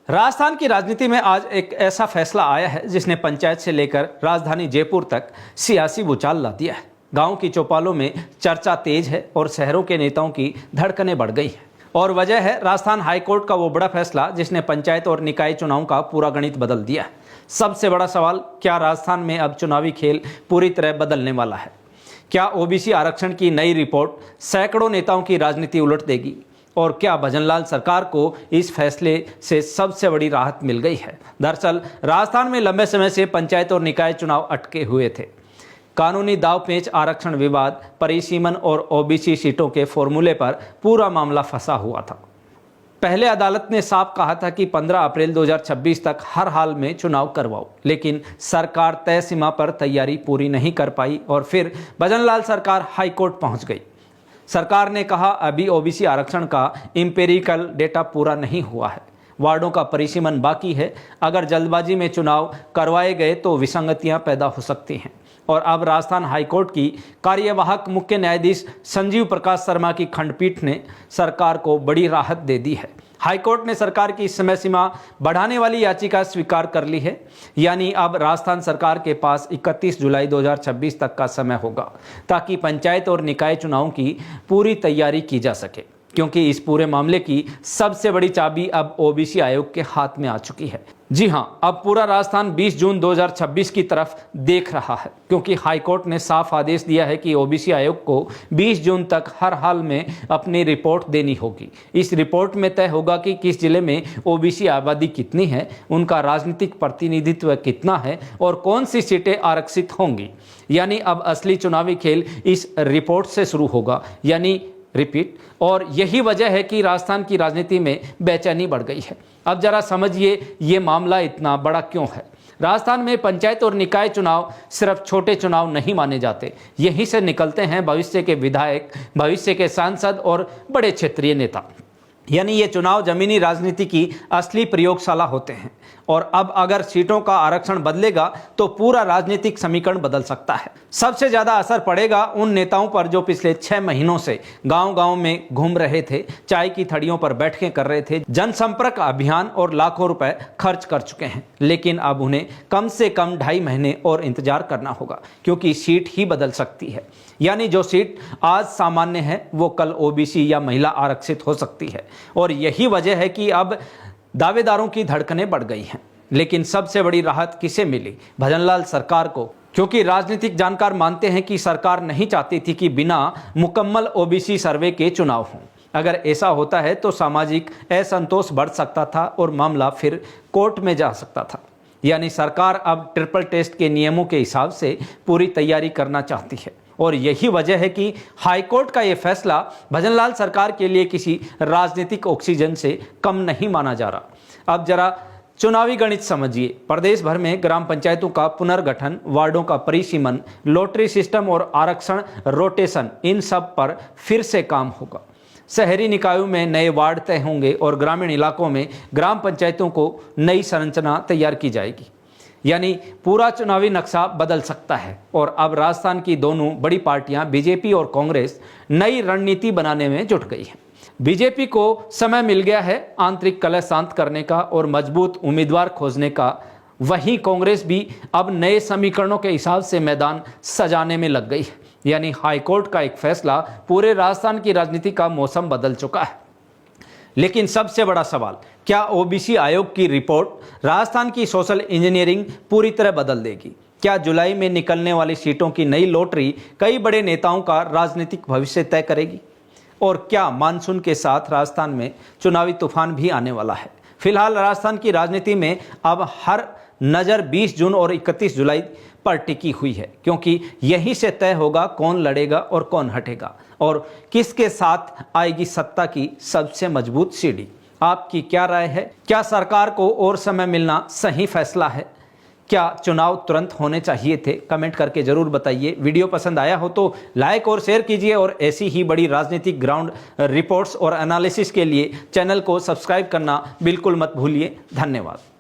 राजस्थान की राजनीति में आज एक ऐसा फैसला आया है जिसने पंचायत से लेकर राजधानी जयपुर तक सियासी भूचाल ला दिया है। गांव की चौपालों में चर्चा तेज है और शहरों के नेताओं की धड़कनें बढ़ गई हैं। और वजह है राजस्थान हाईकोर्ट का वो बड़ा फैसला जिसने पंचायत और निकाय चुनाव का पूरा गणित बदल दिया है। सबसे बड़ा सवाल, क्या राजस्थान में अब चुनावी खेल पूरी तरह बदलने वाला है? क्या ओबीसी आरक्षण की नई रिपोर्ट सैकड़ों नेताओं की राजनीति उलट देगी? और क्या भजनलाल सरकार को इस फैसले से सबसे बड़ी राहत मिल गई है? दरअसल राजस्थान में लंबे समय से पंचायत और निकाय चुनाव अटके हुए थे। कानूनी दावपेच, आरक्षण विवाद, परिसीमन और ओबीसी सीटों के फॉर्मूले पर पूरा मामला फंसा हुआ था। पहले अदालत ने साफ कहा था कि 15 अप्रैल 2026 तक हर हाल में चुनाव करवाओ, लेकिन सरकार तय सीमा पर तैयारी पूरी नहीं कर पाई और फिर भजनलाल सरकार हाईकोर्ट पहुंच गई। सरकार ने कहा अभी ओबीसी आरक्षण का एम्पिरिकल डेटा पूरा नहीं हुआ है, वार्डों का परिसीमन बाकी है, अगर जल्दबाजी में चुनाव करवाए गए तो विसंगतियां पैदा हो सकती हैं। और अब राजस्थान हाईकोर्ट की कार्यवाहक मुख्य न्यायाधीश संजीव प्रकाश शर्मा की खंडपीठ ने सरकार को बड़ी राहत दे दी है। हाईकोर्ट ने सरकार की समय सीमा बढ़ाने वाली याचिका स्वीकार कर ली है, यानी अब राजस्थान सरकार के पास 31 जुलाई 2026 तक का समय होगा ताकि पंचायत और निकाय चुनावों की पूरी तैयारी की जा सके, क्योंकि इस पूरे मामले की सबसे बड़ी चाबी अब ओबीसी आयोग के हाथ में आ चुकी है। जी हां, अब पूरा राजस्थान 20 जून 2026 की तरफ देख रहा है, क्योंकि हाईकोर्ट ने साफ आदेश दिया है कि ओबीसी आयोग को 20 जून तक हर हाल में अपनी रिपोर्ट देनी होगी। इस रिपोर्ट में तय होगा कि किस जिले में ओबीसी आबादी कितनी है, उनका राजनीतिक प्रतिनिधित्व कितना है और कौन सी सीटें आरक्षित होंगी। यानी अब असली चुनावी खेल इस रिपोर्ट से शुरू होगा, यानी रिपीट। और यही वजह है कि राजस्थान की राजनीति में बेचैनी बढ़ गई है। अब जरा समझिए ये मामला इतना बड़ा क्यों है। राजस्थान में पंचायत और निकाय चुनाव सिर्फ छोटे चुनाव नहीं माने जाते, यहीं से निकलते हैं भविष्य के विधायक, भविष्य के सांसद और बड़े क्षेत्रीय नेता। यानी ये चुनाव जमीनी राजनीति की असली प्रयोगशाला होते हैं। और अब अगर सीटों का आरक्षण बदलेगा तो पूरा राजनीतिक समीकरण बदल सकता है। सबसे ज्यादा असर पड़ेगा उन नेताओं पर जो पिछले 6 महीनों से गांव-गांव में घूम रहे थे, चाय की थड़ियों पर बैठकें कर रहे थे, जनसंपर्क अभियान और लाखों रुपए खर्च कर चुके हैं। लेकिन अब उन्हें कम से कम 2.5 महीने और इंतजार करना होगा, क्योंकि सीट ही बदल सकती है। यानी जो सीट आज सामान्य है वो कल ओबीसी या महिला आरक्षित हो सकती है। और यही वजह है कि अब दावेदारों की धड़कनें बढ़ गई हैं। लेकिन सबसे बड़ी राहत किसे मिली? भजनलाल सरकार को, क्योंकि राजनीतिक जानकार मानते हैं कि सरकार नहीं चाहती थी कि बिना मुकम्मल ओबीसी सर्वे के चुनाव हों। अगर ऐसा होता है तो सामाजिक असंतोष बढ़ सकता था और मामला फिर कोर्ट में जा सकता था। यानी सरकार अब ट्रिपल टेस्ट के नियमों के हिसाब से पूरी तैयारी करना चाहती है। और यही वजह है कि हाईकोर्ट का यह फैसला भजनलाल सरकार के लिए किसी राजनीतिक ऑक्सीजन से कम नहीं माना जा रहा। अब जरा चुनावी गणित समझिए। प्रदेश भर में ग्राम पंचायतों का पुनर्गठन, वार्डों का परिसीमन, लॉटरी सिस्टम और आरक्षण रोटेशन, इन सब पर फिर से काम होगा। शहरी निकायों में नए वार्ड तय होंगे और ग्रामीण इलाकों में ग्राम पंचायतों को नई संरचना तैयार की जाएगी। यानी पूरा चुनावी नक्शा बदल सकता है। और अब राजस्थान की दोनों बड़ी पार्टियां बीजेपी और कांग्रेस नई रणनीति बनाने में जुट गई हैं। बीजेपी को समय मिल गया है आंतरिक कलह शांत करने का और मजबूत उम्मीदवार खोजने का। वहीं कांग्रेस भी अब नए समीकरणों के हिसाब से मैदान सजाने में लग गई है। यानी हाईकोर्ट का एक फैसला पूरे राजस्थान की राजनीति का मौसम बदल चुका है। लेकिन सबसे बड़ा सवाल, क्या ओबीसी आयोग की रिपोर्ट राजस्थान की सोशल इंजीनियरिंग पूरी तरह बदल देगी? क्या जुलाई में निकलने वाली सीटों की नई लॉटरी कई बड़े नेताओं का राजनीतिक भविष्य तय करेगी? और क्या मानसून के साथ राजस्थान में चुनावी तूफान भी आने वाला है? फिलहाल राजस्थान की राजनीति में अब हर नज़र 20 जून और 31 जुलाई पर टिकी हुई है, क्योंकि यहीं से तय होगा कौन लड़ेगा और कौन हटेगा और किसके साथ आएगी सत्ता की सबसे मजबूत सीढ़ी। आपकी क्या राय है? क्या सरकार को और समय मिलना सही फैसला है? क्या चुनाव तुरंत होने चाहिए थे? कमेंट करके जरूर बताइए। वीडियो पसंद आया हो तो लाइक और शेयर कीजिए और ऐसी ही बड़ी राजनीतिक ग्राउंड रिपोर्ट्स और एनालिसिस के लिए चैनल को सब्सक्राइब करना बिल्कुल मत भूलिए। धन्यवाद।